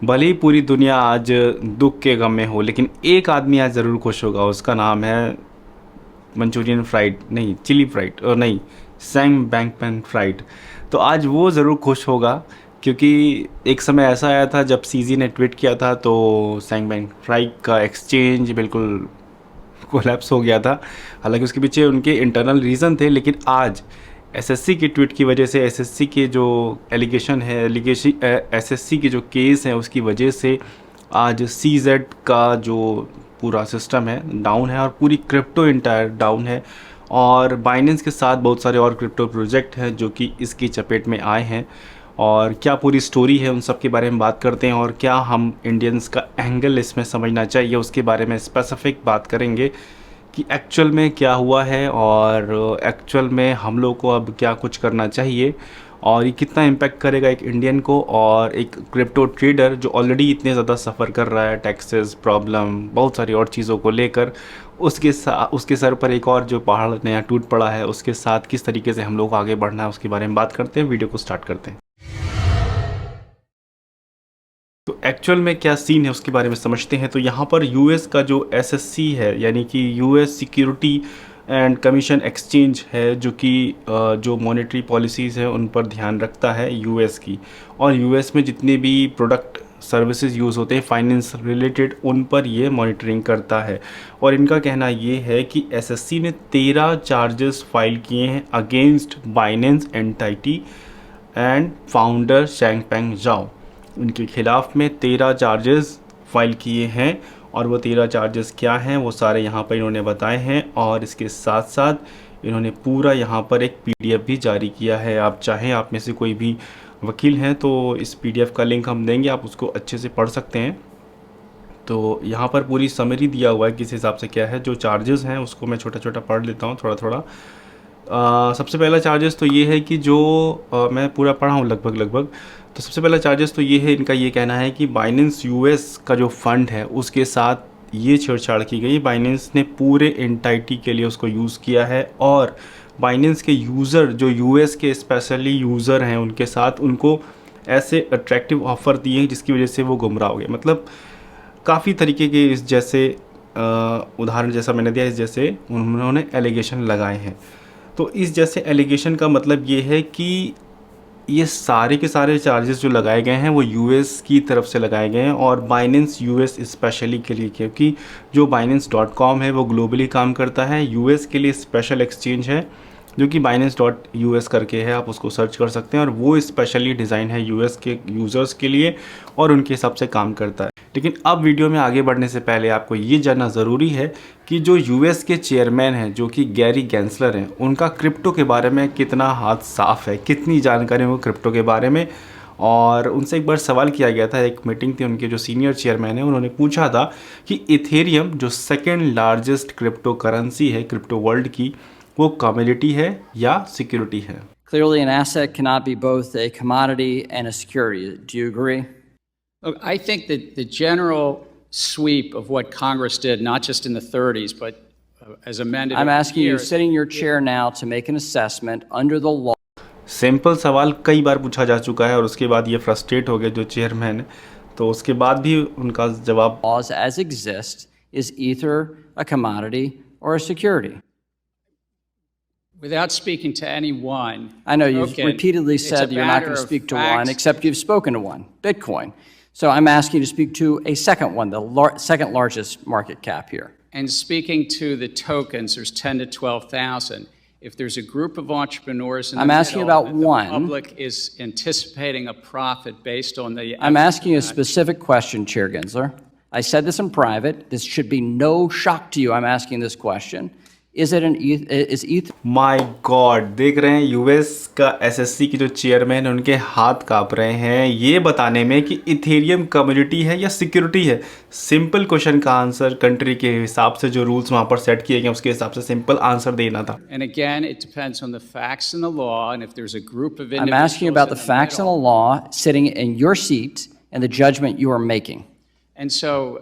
भले ही पूरी दुनिया आज दुख के गम में हो, लेकिन एक आदमी आज ज़रूर खुश होगा। उसका नाम है मंचूरियन फ्राइड नहीं, चिली फ्राइड, और नहीं, सैम बैंकमैन फ्राइड। तो आज वो ज़रूर खुश होगा, क्योंकि एक समय ऐसा आया था जब सीजी ने ट्वीट किया था तो सैम बैंक फ्राइड का एक्सचेंज बिल्कुल कोलैप्स हो गया था। हालांकि उसके पीछे उनके इंटरनल रीज़न थे, लेकिन आज एसएससी के ट्वीट की वजह से, एसएससी के जो एसएससी के जो केस हैं उसकी वजह से आज सीजेड का जो पूरा सिस्टम है डाउन है, और पूरी क्रिप्टो इंटायर डाउन है। और बाइनेंस के साथ बहुत सारे और क्रिप्टो प्रोजेक्ट हैं जो कि इसकी चपेट में आए हैं। और क्या पूरी स्टोरी है उन सब के बारे में बात करते हैं, और क्या हम इंडियंस का एंगल इसमें समझना चाहिए उसके बारे में स्पेसिफिक बात करेंगे कि एक्चुअल में क्या हुआ है, और एक्चुअल में हम लोग को अब क्या कुछ करना चाहिए, और ये कितना इम्पैक्ट करेगा एक इंडियन को और एक क्रिप्टो ट्रेडर जो ऑलरेडी इतने ज़्यादा सफ़र कर रहा है, टैक्सेस प्रॉब्लम, बहुत सारी और चीज़ों को लेकर। उसके सर पर एक और जो पहाड़ नया टूट पड़ा है, उसके साथ किस तरीके से हम लोग आगे बढ़ना है उसके बारे में बात करते हैं। वीडियो को स्टार्ट करते हैं। तो एक्चुअल में क्या सीन है उसके बारे में समझते हैं। तो यहाँ पर यूएस का जो एसएससी है, यानी कि US security and commission exchange है, जो कि जो मॉनेटरी पॉलिसीज़ हैं उन पर ध्यान रखता है यूएस की। और यूएस में जितने भी प्रोडक्ट सर्विसेज यूज़ होते हैं फाइनेंस रिलेटेड, उन पर ये मॉनिटरिंग करता है। और इनका कहना ये है कि एसएससी ने 13 चार्जेस फाइल किए हैं against Binance entity and founder Changpeng Zhao. उनके खिलाफ़ में 13 चार्जेस फाइल किए हैं, और वो 13 चार्जेस क्या हैं वो सारे यहाँ पर इन्होंने बताए हैं। और इसके साथ साथ इन्होंने पूरा यहाँ पर एक पीडीएफ भी जारी किया है। आप चाहें, आप में से कोई भी वकील हैं तो इस पीडीएफ का लिंक हम देंगे, आप उसको अच्छे से पढ़ सकते हैं। तो यहाँ पर पूरी समरी दिया हुआ है किस हिसाब से क्या है। जो चार्जेस हैं उसको मैं छोटा छोटा पढ़ लेता हूँ, थोड़ा थोड़ा। सबसे पहला चार्जेस तो ये है कि जो मैं पूरा पढ़ा हूँ लगभग। तो सबसे पहला चार्जेस तो ये है, इनका ये कहना है कि बाइनेंस यूएस का जो फंड है उसके साथ ये छेड़छाड़ की गई। बाइनेंस ने पूरे एंटाइटी के लिए उसको यूज़ किया है, और बाइनेंस के यूज़र जो यूएस के स्पेशली यूज़र हैं उनके साथ उनको ऐसे अट्रैक्टिव ऑफ़र दिए जिसकी वजह से वो गुमराह हो गए। मतलब काफ़ी तरीके के इस जैसे उदाहरण जैसा मैंने दिया, इस जैसे उन्होंने एलिगेशन लगाए हैं। तो इस जैसे एलिगेशन का मतलब ये है कि ये सारे के सारे चार्जेस जो लगाए गए हैं वो यूएस की तरफ से लगाए गए हैं, और बाइनेंस यूएस स्पेशली के लिए, क्योंकि जो binance.com है वो ग्लोबली काम करता है। यूएस के लिए स्पेशल एक्सचेंज है जो कि binance.us करके है, आप उसको सर्च कर सकते हैं। और वो स्पेशली डिज़ाइन है यूएस के यूज़र्स के लिए, और उनके हिसाब से काम करता है। लेकिन अब वीडियो में आगे बढ़ने से पहले आपको ये जानना ज़रूरी है कि जो यूएस के चेयरमैन हैं जो कि गैरी गैंसलर हैं, उनका क्रिप्टो के बारे में कितना हाथ साफ़ है, कितनी जानकारी है वो क्रिप्टो के बारे में। और उनसे एक बार सवाल किया गया था, एक मीटिंग थी, उनके जो सीनियर चेयरमैन हैं उन्होंने पूछा था कि इथेरियम जो सेकेंड लार्जेस्ट क्रिप्टो करेंसी है क्रिप्टो वर्ल्ड की, वो कमोडिटी है या सिक्योरिटी है। Clearly, an asset cannot be both a commodity and a security. Do you agree? Look, I think that the general sweep of what Congress did, not just in the 30s, but as amended. I'm asking you, sitting in your chair now, to make an assessment under the law. Simple सवाल कई बार पूछा जा चुका है, और उसके बाद ये फ्रस्ट्रेट हो गए जो चेयरमैन, तो उसके बाद भी उनका जवाब, Laws as exist, is either a commodity or a security. Without speaking to any one. I know you've repeatedly said you're not going to speak to one, except you've spoken to one, Bitcoin. So I'm asking you to speak to a second one, the second largest market cap here. And speaking to the tokens, there's 10 to 12,000. If there's a group of entrepreneurs in the I'm asking middle, about and the one. public is anticipating a profit based on the. I'm asking you a specific question, Chair Gensler. I said this in private. This should be no shock to you. I'm asking this question. Is ETH? My God, देख रहे हैं US का SSC की जो chairman है उनके हाथ कांप रहे हैं ये बताने में कि इथेरियम कमोडिटी है या सिक्योरिटी है। सिंपल क्वेश्चन का आंसर कंट्री के हिसाब से जो रूल्स वहाँ पर सेट किए गए उसके हिसाब से सिंपल आंसर देना था। And again, it depends on the facts and the law, and if there's a group of I'm individuals. asking you about the facts and the law sitting in your seat and the judgment you are making. And so,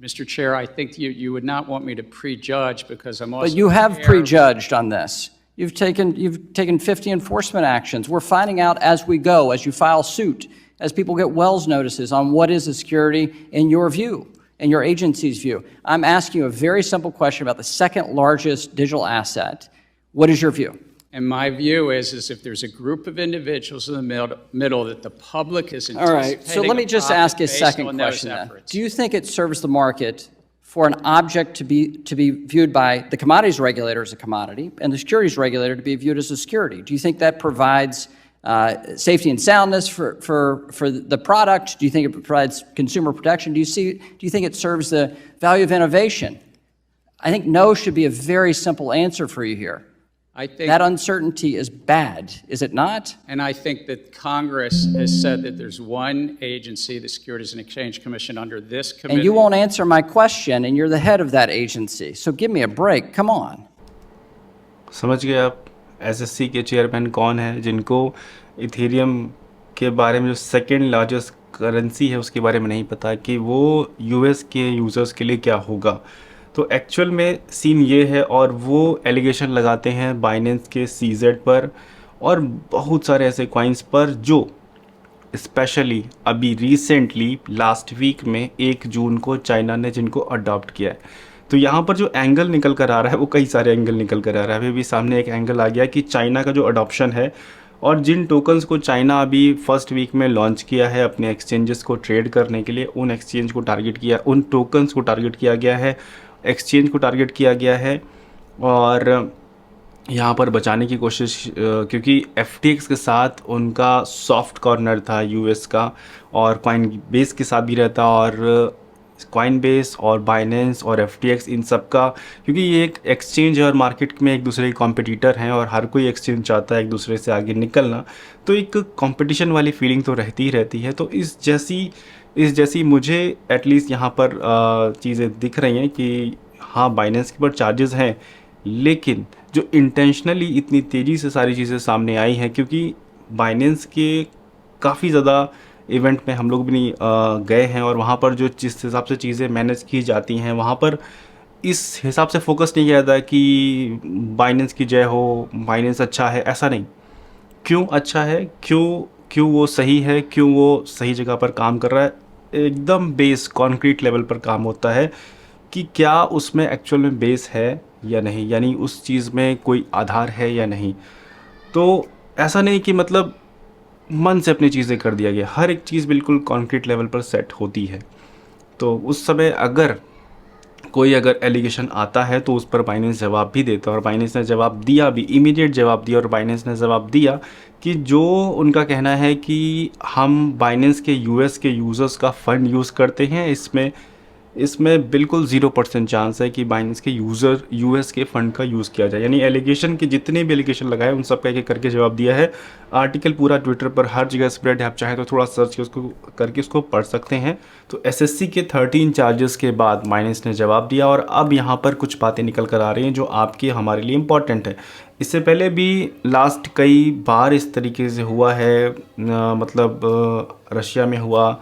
Mr. Chair, I think you would not want me to prejudge because I'm also. But you have aware- prejudged on this. You've taken 50 enforcement actions. We're finding out as we go, as you file suit, as people get Wells notices on what is a security in your view, in your agency's view. I'm asking you a very simple question about the second largest digital asset. What is your view? And my view is if there's a group of individuals in the middle that the public is All right, anticipating so let me a just profit ask a based second on those question then. efforts. Do you think it serves the market for an object to be viewed by the commodities regulator as a commodity and the securities regulator to be viewed as a security? Do you think that provides safety and soundness for the product? Do you think it provides consumer protection? Do you think it serves the value of innovation? I think no should be a very simple answer for you here. I think That uncertainty is bad, is it not? And I think that Congress has said that there's one agency, the Securities and Exchange Commission, under this committee. And you won't answer my question, and you're the head of that agency. So give me a break. Come on. समझ गए आप SSC के chairman कौन है जिनको Ethereum के बारे में जो सेकेंड लार्जेस्ट करेंसी है उसके बारे में नहीं पता कि वो यूएस के यूज़र्स के लिए क्या होगा। तो एक्चुअल में सीन ये है और वो एलिगेशन लगाते हैं बाइनेंस के सीजेड पर और बहुत सारे ऐसे कॉइन्स पर जो स्पेशली अभी रिसेंटली लास्ट वीक में 1 जून को चाइना ने जिनको अडॉप्ट किया है। तो यहाँ पर जो एंगल निकल कर आ रहा है वो कई सारे एंगल निकल कर आ रहा है। अभी भी सामने एक एंगल आ गया कि चाइना का जो अडॉप्शन है और जिन टोकन्स को चाइना अभी फर्स्ट वीक में लॉन्च किया है अपने एक्सचेंजेस को ट्रेड करने के लिए, उन एक्सचेंज को टारगेट किया, उन टोकन्स को टारगेट किया गया है, एक्सचेंज को टारगेट किया गया है और यहाँ पर बचाने की कोशिश क्योंकि FTX के साथ उनका सॉफ्ट कॉर्नर था यूएस का और कॉइनबेस के साथ भी रहता और कॉइनबेस और बाइनेंस और FTX इन सब का, क्योंकि ये एक एक्सचेंज है और मार्केट में एक दूसरे के कॉम्पिटिटर हैं और हर कोई एक्सचेंज चाहता है एक दूसरे से आगे निकलना, तो एक कंपटीशन वाली फीलिंग तो रहती ही रहती है। तो इस जैसी मुझे एटलीस्ट यहाँ पर चीज़ें दिख रही हैं कि हाँ बाइनेंस के ऊपर चार्जेस हैं, लेकिन जो इंटेंशनली इतनी तेज़ी से सारी चीज़ें सामने आई हैं क्योंकि बाइनेंस के काफ़ी ज़्यादा इवेंट में हम लोग भी नहीं गए हैं और वहाँ पर जो जिस हिसाब से चीज़ें मैनेज की जाती हैं वहाँ पर इस हिसाब से फोकस नहीं किया जाता कि बाइनेंस की जय हो, बाइनेंस अच्छा है, ऐसा नहीं। क्यों अच्छा है, क्यों वो सही है, क्यों वो सही जगह पर काम कर रहा है, एकदम बेस कॉन्क्रीट लेवल पर काम होता है कि क्या उसमें एक्चुअल में बेस है या नहीं, यानी उस चीज़ में कोई आधार है या नहीं। तो ऐसा नहीं कि मतलब मन से अपनी चीज़ें कर दिया गया, हर एक चीज़ बिल्कुल कॉन्क्रीट लेवल पर सेट होती है। तो उस समय अगर कोई एलिगेशन आता है तो उस पर बाइनेंस जवाब भी देता है और बाइनेंस ने जवाब दिया भी, इमीडिएट जवाब दिया और बाइनेंस ने जवाब दिया कि जो उनका कहना है कि हम बाइनेंस के यूएस के यूज़र्स का फ़ंड यूज़ करते हैं, इसमें बिल्कुल 0% चांस है कि बाइनेंस के यूज़र यूएस के फ़ंड का यूज़ किया जाए। यानी एलिगेशन के जितने भी एलिगेशन लगाए उन सब का एक करके जवाब दिया है। आर्टिकल पूरा ट्विटर पर हर जगह स्प्रेड है, आप चाहें तो थोड़ा सर्च करके उसको पढ़ सकते हैं। तो एसएससी के 13 चार्जेस के बाद बाइनेंस ने जवाब दिया और अब यहाँ पर कुछ बातें निकल कर आ रही हैं जो आपके हमारे लिए इम्पॉर्टेंट है। इससे पहले भी लास्ट कई बार इस तरीके से हुआ है, मतलब रशिया में हुआ,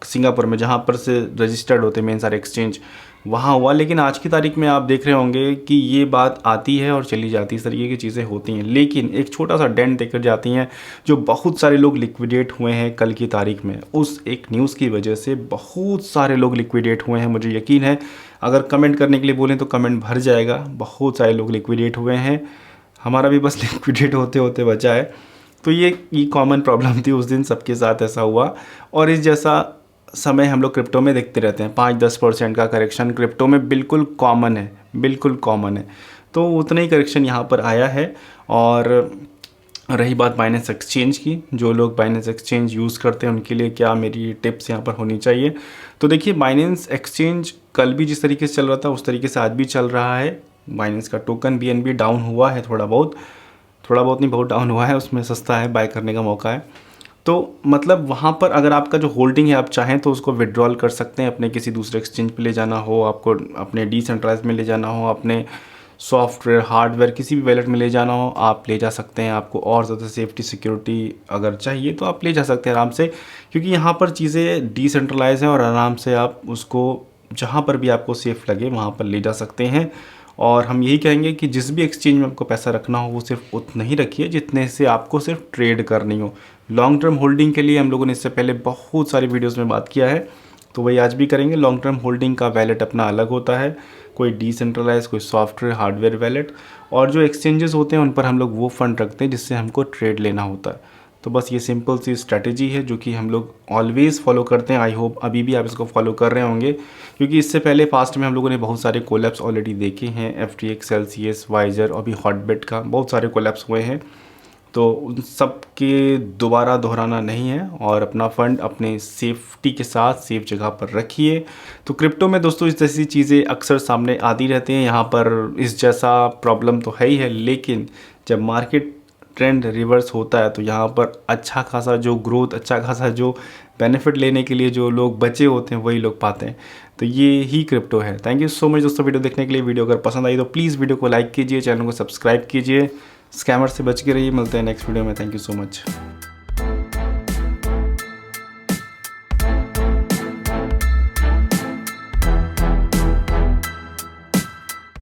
सिंगापुर में जहाँ पर से रजिस्टर्ड होते मेन सारे एक्सचेंज, वहाँ हुआ। लेकिन आज की तारीख में आप देख रहे होंगे कि ये बात आती है और चली जाती है, इस तरीके की चीज़ें होती हैं, लेकिन एक छोटा सा डेंट देकर जाती हैं। जो बहुत सारे लोग लिक्विडेट हुए हैं कल की तारीख में, उस एक न्यूज़ की वजह से बहुत सारे लोग लिक्विडेट हुए हैं। मुझे यकीन है अगर कमेंट करने के लिए बोलें तो कमेंट भर जाएगा। बहुत सारे लोग लिक्विडेट हुए हैं, हमारा भी बस लिक्विडेट होते होते बचा है। तो ये कॉमन प्रॉब्लम थी उस दिन, सबके साथ ऐसा हुआ और इस जैसा समय हम लोग क्रिप्टो में देखते रहते हैं। 5-10% का करेक्शन क्रिप्टो में बिल्कुल कॉमन है, तो उतना ही करेक्शन यहाँ पर आया है। और रही बात बाइनेंस एक्सचेंज की, जो लोग बाइनेंस एक्सचेंज यूज़ करते हैं उनके लिए क्या मेरी टिप्स यहाँ पर होनी चाहिए। तो देखिए, बाइनेंस एक्सचेंज कल भी जिस तरीके से चल रहा था उस तरीके से आज भी चल रहा है। बाइनेंस का टोकन BNB डाउन हुआ है, थोड़ा बहुत नहीं, बहुत डाउन हुआ है, उसमें सस्ता है, बाय करने का मौका है। तो मतलब वहाँ पर अगर आपका जो होल्डिंग है आप चाहें तो उसको विड्रॉल कर सकते हैं, अपने किसी दूसरे एक्सचेंज पे ले जाना हो, आपको अपने डिसेंट्रलाइज में ले जाना हो, अपने सॉफ्टवेयर हार्डवेयर किसी भी वैलेट में ले जाना हो, आप ले जा सकते हैं। आपको और ज़्यादा सेफ्टी सिक्योरिटी अगर चाहिए तो आप ले जा सकते हैं आराम से, क्योंकि यहाँ पर चीज़ें डिसेंट्रलाइज हैं और आराम से आप उसको जहाँ पर भी आपको सेफ़ लगे वहाँ पर ले जा सकते हैं। और हम यही कहेंगे कि जिस भी एक्सचेंज में आपको पैसा रखना हो वो सिर्फ उतना ही रखिए जितने से आपको सिर्फ ट्रेड करनी हो। लॉन्ग टर्म होल्डिंग के लिए हम लोगों ने इससे पहले बहुत सारी वीडियोस में बात किया है, तो वही आज भी करेंगे। लॉन्ग टर्म होल्डिंग का वैलेट अपना अलग होता है, कोई डिसेंट्रलाइज, कोई सॉफ्टवेयर हार्डवेयर वैलेट, और जो एक्सचेंजेस होते हैं उन पर हम लोग वो फंड रखते हैं जिससे हमको ट्रेड लेना होता है। तो बस ये सिंपल सी स्ट्रैटेजी है जो कि हम लोग ऑलवेज़ फॉलो करते हैं। आई होप अभी भी आप इसको फॉलो कर रहे होंगे, क्योंकि इससे पहले पास्ट में हम लोगों ने बहुत सारे कोलैप्स ऑलरेडी देखे हैं। FTX, सेल्सियस, वाइजर और भी हॉटबेट का बहुत सारे कोलैप्स हुए हैं, तो उन सब के दोबारा दोहराना नहीं है और अपना फ़ंड अपने सेफ्टी के साथ सेफ जगह पर रखिए। तो क्रिप्टो में दोस्तों इस जैसी चीज़ें अक्सर सामने आती रहती हैं, यहाँ पर इस जैसा प्रॉब्लम तो है ही है, लेकिन जब मार्केट ट्रेंड रिवर्स होता है तो यहाँ पर अच्छा खासा जो ग्रोथ, अच्छा खासा जो बेनिफिट लेने के लिए जो लोग बचे होते हैं वही लोग पाते हैं। तो ये ही क्रिप्टो है। थैंक यू सो मच दोस्तों वीडियो देखने के लिए। वीडियो अगर पसंद आई तो प्लीज़ वीडियो को लाइक कीजिए, चैनल को सब्सक्राइब कीजिए, स्कैमर से बच के रहिए। मिलते हैं नेक्स्ट वीडियो में। Thank you so much.